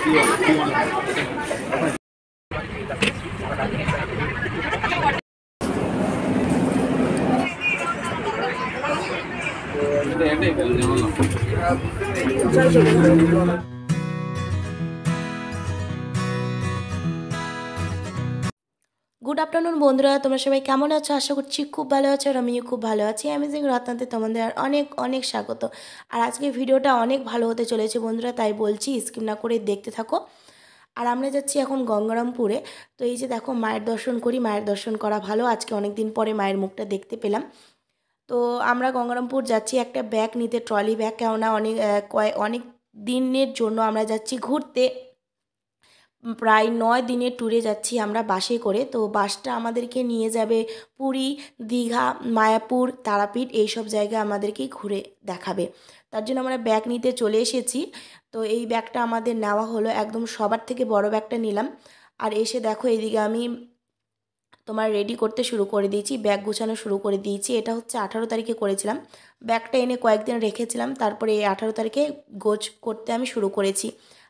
Good afternoon বন্ধুরা, তোমরা সবাই কেমন আছো? আশা করছি খুব ভালো আছো আর আমিও খুব ভালো আছি। অ্যামেজিং রত্নাতে তোমাদের আর অনেক অনেক স্বাগত। আর আজকে ভিডিওটা অনেক ভালো হতে চলেছে বন্ধুরা, তাই বলছি স্কিপ না করে দেখতে থাকো। আর আমরা যাচ্ছি এখন গঙ্গারামপুরে। তো এই যে দেখো, মায়ের দর্শন করি, মায়ের দর্শন করা ভালো। আজকে অনেক দিন পরে মায়ের মুখটা দেখতে পেলাম। তো আমরা গঙ্গারামপুর যাচ্ছি একটা ব্যাগ নিতে, ট্রলি ব্যাগ, কেননা অনেক দিনের জন্য আমরা যাচ্ছি ঘুরতে। প্রায় 9 দিনের ট্যুরে যাচ্ছি আমরা বাসে করে। তো বাসটা আমাদেরকে নিয়ে যাবে পুরী, দীঘা, মায়াপুর, তারাপীঠ, এইসব জায়গা আমাদেরকে ঘুরে দেখাবে। তার জন্য আমরা ব্যাগ নিতে চলে এসেছি। তো এই ব্যাগটা আমাদের নেওয়া হলো, একদম সবার থেকে বড় ব্যাগটা নিলাম। আর এসে দেখো এইদিকে আমি তোমার রেডি করতে শুরু করে দিয়েছি, ব্যাগ গুছানো শুরু করে দিয়েছি। এটা হচ্ছে 18 তারিখে করেছিলাম, ব্যাগটা এনে কয়েকদিন রেখেছিলাম, তারপরে এই 18 তারিখে গোছ করতে আমি শুরু করেছি।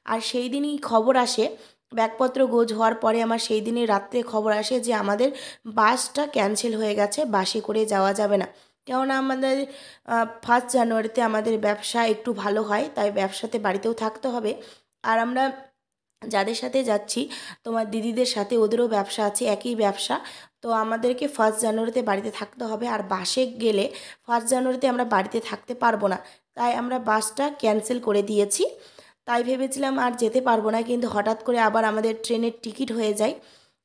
আর সেই দিনই খবর আসে, ব্যাগপত্র গোছ হওয়ার পরে আমার সেই দিনই রাত্রে খবর আসে যে আমাদের বাসটা ক্যান্সেল হয়ে গেছে, বাসে করে যাওয়া যাবে না। কেননা আমাদের 1 জানুয়ারিতে আমাদের ব্যবসা একটু ভালো হয়, তাই ব্যবসাতে বাড়িতেও থাকতে হবে। আর আমরা যাদের সাথে যাচ্ছি, তোমার দিদিদের সাথে, ওদেরও ব্যবসা আছে, একই ব্যবসা। তো আমাদেরকে 1 জানুয়ারিতে বাড়িতে থাকতে হবে। আর বাসে গেলে 1 জানুয়ারিতে আমরা বাড়িতে থাকতে পারবো না, তাই আমরা বাসটা ক্যান্সেল করে দিয়েছি। তাই ভেবেছিলাম আর যেতে পারবো না, কিন্তু হঠাৎ করে আবার আমাদের ট্রেনের টিকিট হয়ে যায়।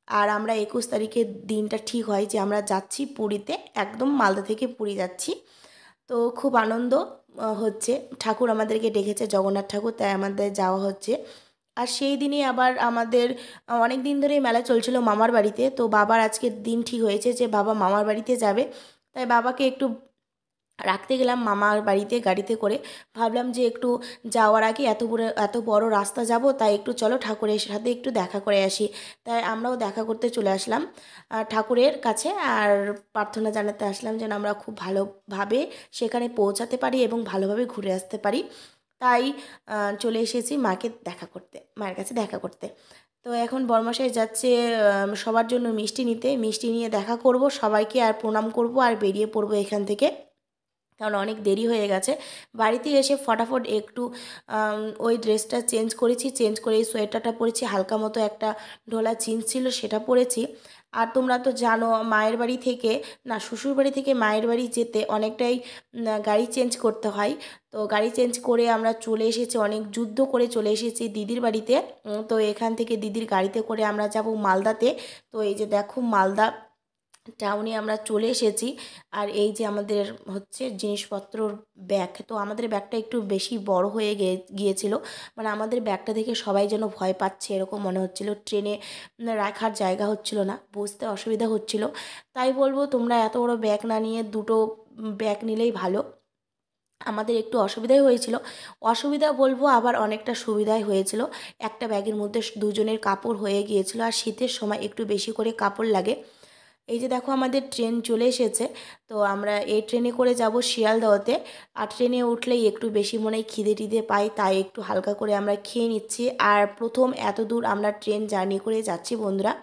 আর আমরা 21 তারিখের দিনটা ঠিক হয় যে আমরা যাচ্ছি পুরীতে, একদম মালদা থেকে পুরী যাচ্ছি। তো খুব আনন্দ হচ্ছে, ঠাকুর আমাদেরকে ডেকেছে, জগন্নাথ ঠাকুর, তাই আমাদের যাওয়া হচ্ছে। আর সেই দিনই আবার আমাদের অনেক দিন ধরেই মেলা চলছিল মামার বাড়িতে। তো বাবার আজকের দিন ঠিক হয়েছে যে বাবা মামার বাড়িতে যাবে, তাই বাবাকে একটু রাখতে গেলাম মামার বাড়িতে গাড়িতে করে। ভাবলাম যে একটু যাওয়ার আগে এত বড় রাস্তা যাব, তাই একটু চলো ঠাকুরের সাথে একটু দেখা করে আসি। তাই আমরাও দেখা করতে চলে আসলাম ঠাকুরের কাছে। আর প্রার্থনা জানাতে আসলাম যেন আমরা খুব ভালোভাবে সেখানে পৌঁছাতে পারি এবং ভালোভাবে ঘুরে আসতে পারি। তাই চলে এসেছি মাকে দেখা করতে, মায়ের কাছে দেখা করতে। তো এখন বরমশাই যাচ্ছে সবার জন্য মিষ্টি নিতে, মিষ্টি নিয়ে দেখা করব সবাইকে, আর প্রণাম করব, আর বেরিয়ে পড়বো এখান থেকে, কারণ অনেক দেরি হয়ে গেছে। বাড়িতে এসে ফটাফট একটু ওই ড্রেসটা চেঞ্জ করেছি, চেঞ্জ করে এই সোয়েটারটা পরেছি, হালকা মতো একটা ঢোলা জিন্স ছিল সেটা পরেছি। আর তোমরা তো জানো, মায়ের বাড়ি থেকে না শ্বশুর বাড়ি থেকে মায়ের বাড়ি যেতে অনেকটাই গাড়ি চেঞ্জ করতে হয়। তো গাড়ি চেঞ্জ করে আমরা চলে এসেছি, অনেক যুদ্ধ করে চলে এসেছি দিদির বাড়িতে। তো এখান থেকে দিদির গাড়িতে করে আমরা যাব মালদাতে। তো এই যে দেখো, মালদা টাউনে আমরা চলে এসেছি। আর এই যে আমাদের হচ্ছে জিনিসপত্রর ব্যাগ, তো আমাদের ব্যাগটা একটু বেশি বড় হয়ে গিয়েছিল, মানে আমাদের ব্যাগটা দেখে সবাই যেন ভয় পাচ্ছে এরকম মনে হচ্ছিল। ট্রেনে রাখার জায়গা হচ্ছিল না, বসতে অসুবিধা হচ্ছিল। তাই বলবো, তোমরা এত বড় ব্যাগ না নিয়ে দুটো ব্যাগ নিলেই ভালো। আমাদের একটু অসুবিধাই হয়েছিল, অসুবিধা বলবো আবার অনেকটা সুবিধাই হয়েছিল। একটা ব্যাগের মধ্যে দুজনের কাপড় হয়ে গিয়েছিল, আর শীতের সময় একটু বেশি করে কাপড় লাগে। এই যে দেখো, আমাদের ট্রেন চলে এসেছে। তো আমরা এই ট্রেনে করে যাব শিয়ালদহতে। আর ট্রেনে উঠলেই একটু বেশি মনে হয় খিদে টিদে পাই, তাই একটু হালকা করে আমরা খেয়ে নিচ্ছি। আর প্রথম এত দূর আমরা ট্রেন জার্নি করে যাচ্ছি বন্ধুরা।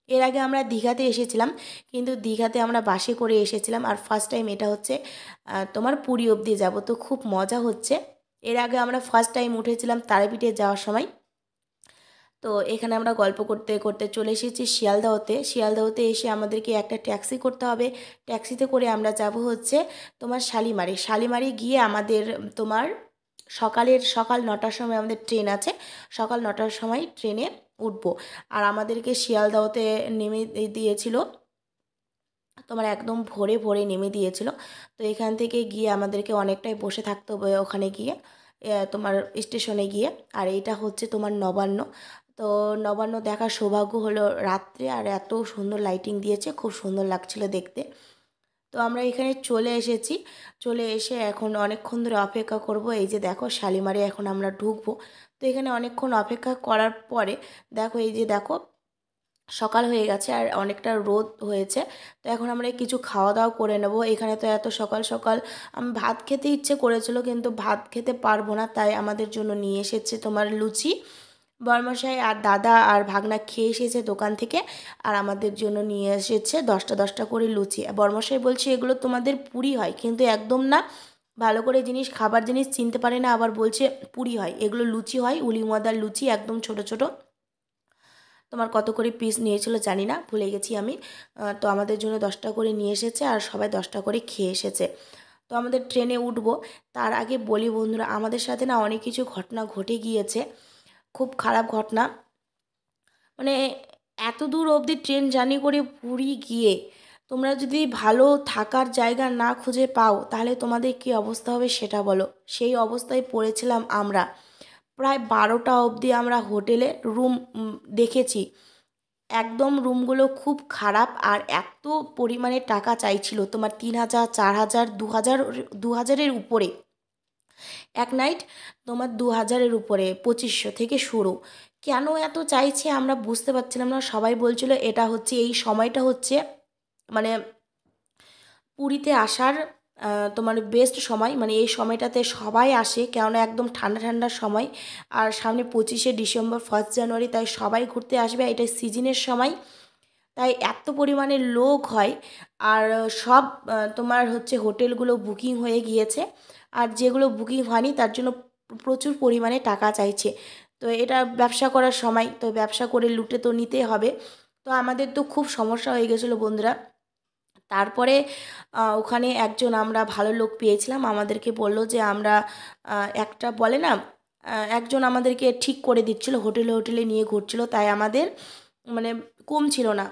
এর আগে আমরা দীঘাতে এসেছিলাম, কিন্তু দীঘাতে আমরা বাসে করে এসেছিলাম। আর ফার্স্ট টাইম এটা হচ্ছে তোমার পুরী অবধি যাব, তো খুব মজা হচ্ছে। এর আগে আমরা ফার্স্ট টাইম উঠেছিলাম তারাপীঠে যাওয়ার সময়। তো এখানে আমরা গল্প করতে করতে চলে এসেছি শিয়ালদহতে। শিয়ালদহতে এসে আমাদেরকে একটা ট্যাক্সি করতে হবে, ট্যাক্সিতে করে আমরা যাব হচ্ছে তোমার শালিমারি। শালিমারি গিয়ে আমাদের তোমার সকাল 9টার সময় আমাদের ট্রেন আছে, সকাল 9টার সময় ট্রেনে উঠবো। আর আমাদেরকে শিয়ালদহতে নেমে দিয়েছিল তোমার একদম ভোরে ভোরে নেমে দিয়েছিল। তো এখান থেকে গিয়ে আমাদেরকে অনেকটাই বসে থাকতে হবে ওখানে গিয়ে, তোমার স্টেশনে গিয়ে। আর এইটা হচ্ছে তোমার নবান্ন। তো নবান্ন দেখার সৌভাগ্য হলো রাত্রে, আর এত সুন্দর লাইটিং দিয়েছে, খুব সুন্দর লাগছিল দেখতে। তো আমরা এখানে চলে এসেছি, চলে এসে এখন অনেকক্ষণ ধরে অপেক্ষা করব। এই যে দেখো, শালিমারে এখন আমরা ঢুকবো। তো এখানে অনেকক্ষণ অপেক্ষা করার পরে দেখো, এই যে দেখো, সকাল হয়ে গেছে আর অনেকটা রোদ হয়েছে। তো এখন আমরা কিছু খাওয়া দাওয়া করে নেব। এখানে তো এত সকাল সকাল আমি ভাত খেতে ইচ্ছে করেছিল, কিন্তু ভাত খেতে পারবো না, তাই আমাদের জন্য নিয়ে এসেছে তোমার লুচি। বরমশাই আর দাদা আর ভাগনা খেয়ে এসেছে দোকান থেকে, আর আমাদের জন্য নিয়ে এসেছে 10টা করে লুচি। বরমশাই বলছে এগুলো তোমাদের পুরি হয়, কিন্তু একদম না, ভালো করে জিনিস খাবার জিনিস চিনতে পারে না, আবার বলছে পুরি হয়, এগুলো লুচি হয়, উলি ময়দার লুচি, একদম ছোট ছোট। তোমার কত করে পিস নিয়েছিল জানি না, ভুলে গেছি আমি। তো আমাদের জন্য 10টা করে নিয়ে এসেছে, আর সবাই 10টা করে খেয়ে এসেছে। তো আমাদের ট্রেনে উঠবো, তার আগে বলি বন্ধুরা, আমাদের সাথে না অনেক কিছু ঘটনা ঘটে গিয়েছে, খুব খারাপ ঘটনা। মানে এত দূর অবধি ট্রেন জার্নি করে পুরী গিয়ে তোমরা যদি ভালো থাকার জায়গা না খুঁজে পাও, তাহলে তোমাদের কী অবস্থা হবে সেটা বলো। সেই অবস্থায় পড়েছিলাম আমরা। প্রায় 12টা অবধি আমরা হোটেলে রুম দেখেছি, একদম রুমগুলো খুব খারাপ, আর এত পরিমাণে টাকা চাইছিল, তোমার 3,000, 4,000, 2,000, 2,000-এর উপরে এক নাইট, তোমার 2,000-এর উপরে, 2500 থেকে শুরু। কেন এত চাইছে আমরা বুঝতে পারছিলাম না। সবাই বলছিল এটা হচ্ছে, এই সময়টা হচ্ছে মানে পুরীতে আসার তোমার বেস্ট সময়, মানে এই সময়টাতে সবাই আসে, কেননা একদম ঠান্ডা ঠান্ডার সময়, আর সামনে 25শে ডিসেম্বর, 1 জানুয়ারি, তাই সবাই ঘুরতে আসবে, এটা সিজনের সময়, তাই এত পরিমাণে লোক হয়। আর সব তোমার হচ্ছে হোটেলগুলো বুকিং হয়ে গিয়েছে, আর যেগুলো বুকিং হয়নি তার জন্য প্রচুর পরিমাণে টাকা চাইছে। তো এটা ব্যবসা করার সময়, তো ব্যবসা করে লুটে তো নিতে হবে। তো আমাদের তো খুব সমস্যা হয়ে গেছিলো বন্ধুরা। তারপরে ওখানে একজন আমরা ভালো লোক পেয়েছিলাম, আমাদেরকে বলল যে আমরা একটা বলে না, একজন আমাদেরকে ঠিক করে দিচ্ছিল, হোটেলে হোটেলে নিয়ে ঘুরছিল, তাই আমাদের মানে কম ছিল না।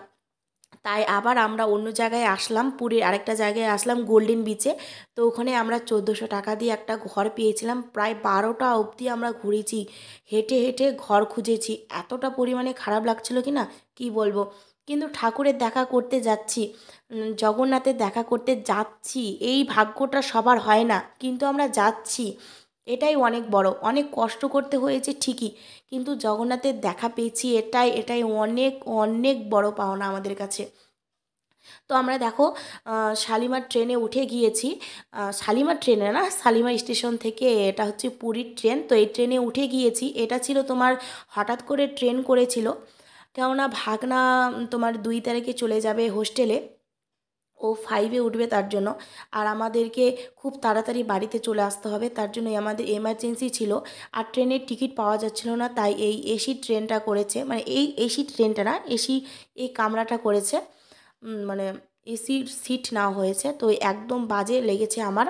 তাই আবার আমরা অন্য জায়গায় আসলাম, পুরীর আরেকটা জায়গায় আসলাম, গোল্ডেন বিচে। তো ওখানে আমরা 1,400 টাকা দিয়ে একটা ঘর পেয়েছিলাম। প্রায় 12টা অবধি আমরা ঘুরেছি, হেঁটে হেঁটে ঘর খুঁজেছি, এতটা পরিমাণে খারাপ লাগছিল কি না, কি বলবো। কিন্তু ঠাকুরের দেখা করতে যাচ্ছি, জগন্নাথের দেখা করতে যাচ্ছি, এই ভাগ্যটা সবার হয় না, কিন্তু আমরা যাচ্ছি, এটাই অনেক বড়। অনেক কষ্ট করতে হয়েছে ঠিকই, কিন্তু জগন্নাথের দেখা পেয়েছি, এটাই এটাই অনেক অনেক বড় পাওনা আমাদের কাছে। তো আমরা দেখো শালিমার ট্রেনে উঠে গিয়েছি, শালিমার ট্রেনে না, শালিমার স্টেশন থেকে, এটা হচ্ছে পুরীর ট্রেন। তো এই ট্রেনে উঠে গিয়েছি, এটা ছিল তোমার হঠাৎ করে ট্রেন করেছিল, কেননা ভাগনা তোমার 2 তারিখে চলে যাবে হোস্টেলে, ও 5-এ উঠবে তার জন্য, আর আমাদেরকে খুব তাড়াতাড়ি বাড়িতে চলে আসতে হবে, তার জন্যই আমাদের এমার্জেন্সি ছিল, আর ট্রেনের টিকিট পাওয়া যাচ্ছিল না, তাই এই এসি ট্রেনটা করেছে, মানে এই এসি ট্রেনটা না, এসি এই কামরাটা করেছে, মানে এসির সিট নেওয়া হয়েছে। তো একদম বাজে লেগেছে আমার,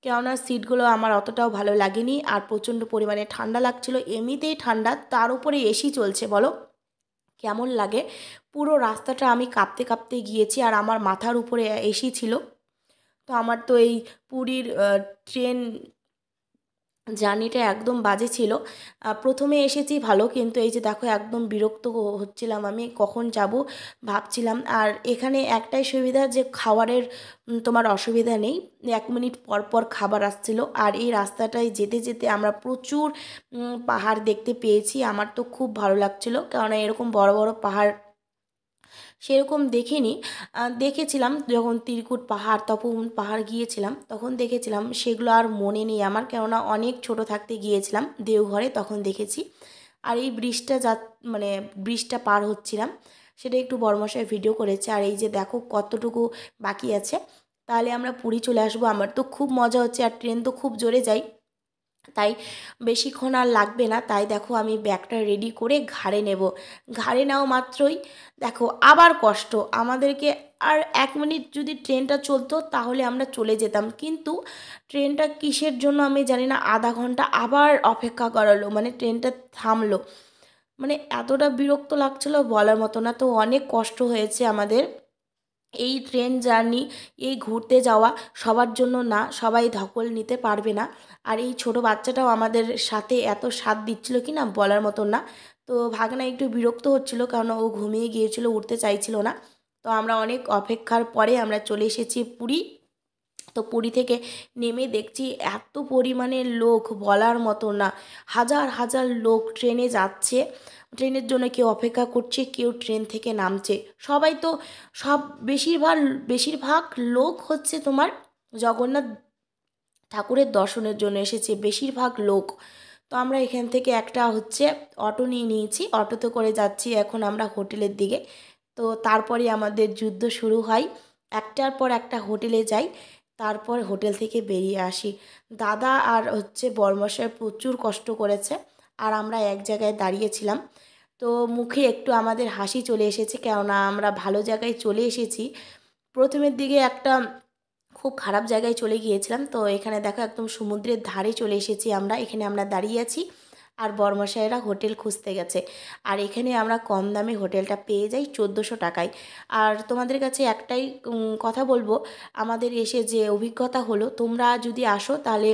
কেননা সিটগুলো আমার অতটাও ভালো লাগেনি, আর প্রচণ্ড পরিমাণে ঠান্ডা লাগছিল, এমনিতেই ঠান্ডা, তার উপরে এসি চলছে, বলো কেমন লাগে। পুরো রাস্তাটা আমি কাঁপতে কাঁপতে গিয়েছি, আর আমার মাথার উপরে এসি ছিল। তো আমার তো এই পুরীর ট্রেন জার্নিটা একদম বাজে ছিল। প্রথমে এসেছি ভালো, কিন্তু এই যে দেখো একদম বিরক্ত হচ্ছিলাম আমি, কখন যাব ভাবছিলাম। আর এখানে একটাই সুবিধা যে খাবারের তোমার অসুবিধা নেই, 1 মিনিট পর পর খাবার আসছিল। আর এই রাস্তাটায় যেতে যেতে আমরা প্রচুর পাহাড় দেখতে পেয়েছি, আমার তো খুব ভালো লাগছিল, কেননা এরকম বড় বড় পাহাড় সেরকম দেখিনি। দেখেছিলাম যখন তিরকুট পাহাড়, তপন পাহাড় গিয়েছিলাম, তখন দেখেছিলাম, সেগুলো আর মনে নেই আমার, কেননা অনেক ছোট থাকতে গিয়েছিলাম দেওঘরে, তখন দেখেছি। আর এই ব্রিজটা মানে ব্রিজটা পার হচ্ছিলাম, সেটা একটু বড়মশাই ভিডিও করেছে। আর এই যে দেখো কতটুকু বাকি আছে, তাহলে আমরা পুরী চলে আসবো। আমার তো খুব মজা হচ্ছে, আর ট্রেন তো খুব জোরে যায়, তাই বেশিক্ষণ আর লাগবে না। তাই দেখো আমি ব্যাগটা রেডি করে ঘাড়ে নেব, ঘাড়ে নেওয়া মাত্রই দেখো আবার কষ্ট আমাদেরকে। আর 1 মিনিট যদি ট্রেনটা চলতো তাহলে আমরা চলে যেতাম, কিন্তু ট্রেনটা কিসের জন্য আমি জানি না, আধা ঘন্টা আবার অপেক্ষা করালো, মানে ট্রেনটা থামলো, মানে এতটা বিরক্ত লাগছিল বলার মতো না। তো অনেক কষ্ট হয়েছে আমাদের এই ট্রেন জার্নি, এই ঘুরতে যাওয়া সবার জন্য না, সবাই ধকল নিতে পারবে না। আর এই ছোট বাচ্চাটাও আমাদের সাথে এত সাথ দিচ্ছিল কি না, বলার মতো না। তো ভাগনা একটু বিরক্ত হচ্ছিল, কারণ ও ঘুমিয়ে গিয়েছিল, উঠতে চাইছিল না। তো আমরা অনেক অপেক্ষার পরে আমরা চলে এসেছি পুরী। তো পুরী থেকে নেমে দেখছি এত পরিমাণে লোক বলার মতো না, হাজার হাজার লোক ট্রেনে যাচ্ছে, ট্রেনের জন্য কেউ অপেক্ষা করছে, কেউ ট্রেন থেকে নামছে। সবাই তো সব বেশিরভাগ বেশিরভাগ লোক হচ্ছে তোমার জগন্নাথ ঠাকুরের দর্শনের জন্য এসেছে, বেশিরভাগ লোক। তো আমরা এখান থেকে একটা অটো নিয়ে নিয়েছি, অটোতে করে যাচ্ছি এখন আমরা হোটেলের দিকে। তো তারপরে আমাদের যুদ্ধ শুরু হয়, একটার পর একটা হোটেলে যাই, তারপর হোটেল থেকে বেরিয়ে আসি। দাদা আর বরমশাই প্রচুর কষ্ট করেছে, আর আমরা এক জায়গায় দাঁড়িয়েছিলাম। তো মুখে একটু আমাদের হাসি চলে এসেছে, কেননা আমরা ভালো জায়গায় চলে এসেছি। প্রথমের দিকে একটা খুব খারাপ জায়গায় চলে গিয়েছিলাম। তো এখানে দেখো একদম সমুদ্রের ধারে চলে এসেছি আমরা, এখানে আমরা দাঁড়িয়ে আছি আর বরমশাইরা হোটেল খুঁজতে গেছে। আর এখানে আমরা কম দামে হোটেলটা পেয়ে যাই 1400 টাকায়। আর তোমাদের কাছে একটাই কথা বলবো, আমাদের এসে যে অভিজ্ঞতা হলো, তোমরা যদি আসো তাহলে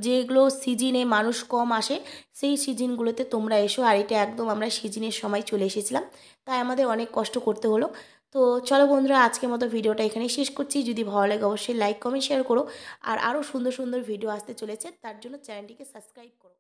যেগুলো সিজনে মানুষ কম আসে সেই সিজনগুলোতে তোমরা এসো। আর এটা একদম আমরা সিজনের সময় চলে এসেছিলাম, তাই আমাদের অনেক কষ্ট করতে হলো। তো চলো বন্ধুরা, আজকের মতো ভিডিওটা এখানেই শেষ করছি। যদি ভালো লাগে অবশ্যই লাইক কমেন্ট শেয়ার করো। আর আরও সুন্দর সুন্দর ভিডিও আসতে চলেছে, তার জন্য চ্যানেলটিকে সাবস্ক্রাইব করো।